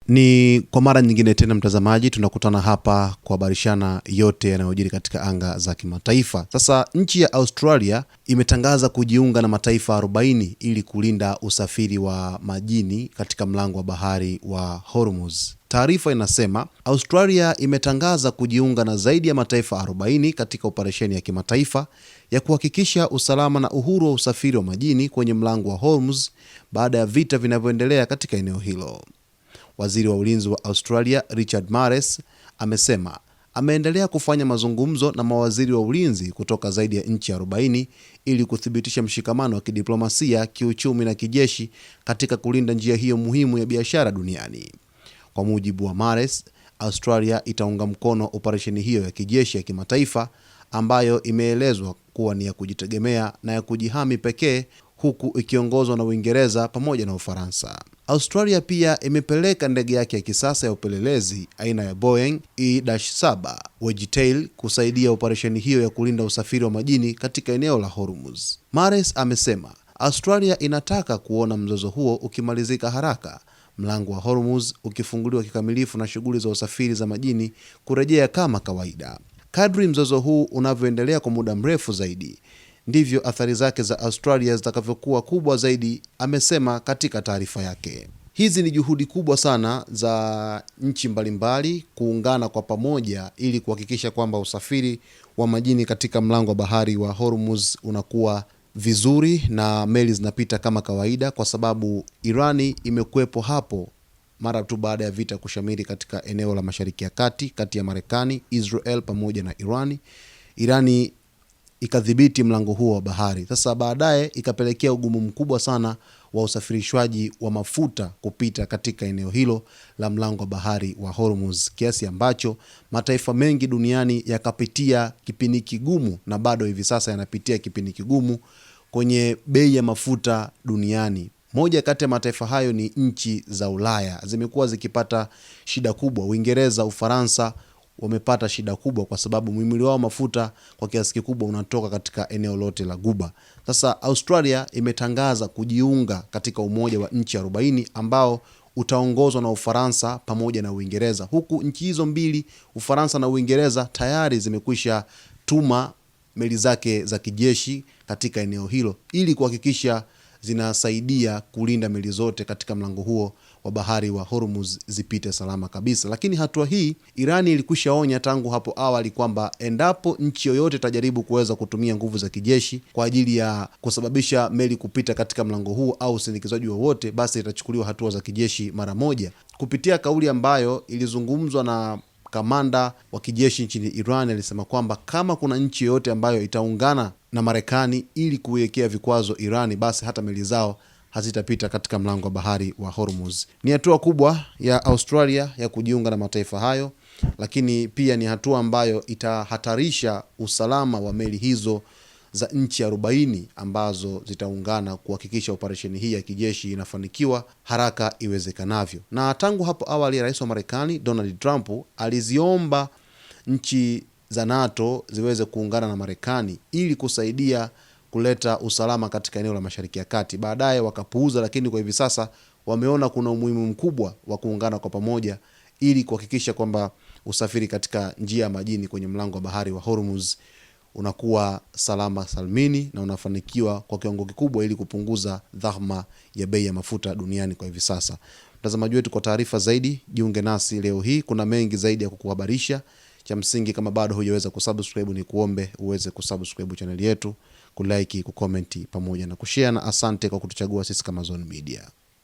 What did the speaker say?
Ni kwa mara nyingine tena mtazamaji, tunakutana hapa kuhabarishana yote yanayojiri katika anga za kimataifa. Sasa nchi ya Australia imetangaza kujiunga na mataifa 40 ili kulinda usafiri wa majini katika mlango wa bahari wa Hormuz. Taarifa inasema Australia imetangaza kujiunga na zaidi ya mataifa 40 katika operesheni ya kimataifa ya kuhakikisha usalama na uhuru wa usafiri wa majini kwenye mlango wa Hormuz baada ya vita vinavyoendelea katika eneo hilo. Waziri wa ulinzi wa Australia Richard Marles amesema ameendelea kufanya mazungumzo na mawaziri wa ulinzi kutoka zaidi ya nchi 40 ili kuthibitisha mshikamano wa kidiplomasia, kiuchumi na kijeshi katika kulinda njia hiyo muhimu ya biashara duniani. Kwa mujibu wa Marles, Australia itaunga mkono operesheni hiyo ya kijeshi ya kimataifa ambayo imeelezwa kuwa ni ya kujitegemea na ya kujihami pekee, huku ikiongozwa na Uingereza pamoja na Ufaransa. Australia pia imepeleka ndege yake ya kisasa ya upelelezi aina ya Boeing E-7 Wedgetail kusaidia operesheni hiyo ya kulinda usafiri wa majini katika eneo la Hormuz. Marles amesema Australia inataka kuona mzozo huo ukimalizika haraka, mlango wa Hormuz ukifunguliwa kikamilifu na shughuli za usafiri za majini kurejea kama kawaida. Kadri mzozo huu unavyoendelea kwa muda mrefu zaidi, ndivyo athari zake za Australia zitakavyokuwa kubwa zaidi, amesema katika taarifa yake. Hizi ni juhudi kubwa sana za nchi mbalimbali kuungana kwa pamoja ili kuhakikisha kwamba usafiri wa majini katika mlango wa bahari wa Hormuz unakuwa vizuri na meli zinapita kama kawaida, kwa sababu Irani imekuwepo hapo mara tu baada ya vita kushamiri katika eneo la Mashariki ya Kati kati ya Marekani, Israel pamoja na Irani ikadhibiti mlango huo wa bahari. Sasa baadaye ikapelekea ugumu mkubwa sana wa usafirishwaji wa mafuta kupita katika eneo hilo la mlango wa bahari wa Hormuz, kiasi ambacho mataifa mengi duniani yakapitia kipindi kigumu na bado hivi sasa yanapitia kipindi kigumu kwenye bei ya mafuta duniani. Moja kati ya mataifa hayo ni nchi za Ulaya, zimekuwa zikipata shida kubwa. Uingereza, Ufaransa wamepata shida kubwa kwa sababu muhimili wao mafuta kwa kiasi kikubwa unatoka katika eneo lote la Guba. Sasa Australia imetangaza kujiunga katika umoja wa nchi 40 ambao utaongozwa na Ufaransa pamoja na Uingereza, huku nchi hizo mbili, Ufaransa na Uingereza, tayari zimekwisha tuma meli zake za kijeshi katika eneo hilo ili kuhakikisha zinasaidia kulinda meli zote katika mlango huo wa bahari wa Hormuz zipite salama kabisa. Lakini hatua hii Irani ilikwisha onya tangu hapo awali kwamba endapo nchi yoyote itajaribu kuweza kutumia nguvu za kijeshi kwa ajili ya kusababisha meli kupita katika mlango huu au usindikizaji wowote, basi itachukuliwa hatua za kijeshi mara moja. Kupitia kauli ambayo ilizungumzwa na kamanda wa kijeshi nchini Iran, alisema kwamba kama kuna nchi yoyote ambayo itaungana na Marekani ili kuiwekea vikwazo Irani, basi hata meli zao hazitapita katika mlango wa bahari wa Hormuz. Ni hatua kubwa ya Australia ya kujiunga na mataifa hayo, lakini pia ni hatua ambayo itahatarisha usalama wa meli hizo za nchi 40 ambazo zitaungana kuhakikisha operesheni hii ya kijeshi inafanikiwa haraka iwezekanavyo. Na tangu hapo awali Rais wa Marekani Donald Trump aliziomba nchi za NATO ziweze kuungana na Marekani ili kusaidia kuleta usalama katika eneo la Mashariki ya Kati. Baadaye wakapuuza, lakini kwa hivi sasa wameona kuna umuhimu mkubwa wa kuungana kwa pamoja ili kuhakikisha kwamba usafiri katika njia ya majini kwenye mlango wa bahari wa Hormuz unakuwa salama salmini na unafanikiwa kwa kiwango kikubwa ili kupunguza dhahma ya bei ya mafuta duniani kwa hivi sasa. Mtazamaji wetu, kwa taarifa zaidi jiunge nasi leo hii, kuna mengi zaidi ya kukuhabarisha. Cha msingi, kama bado hujaweza kusubscribe, ni kuombe uweze kusubscribe channel yetu, kulike, kucomment pamoja na kushare, na asante kwa kutuchagua sisi kama Zone Media.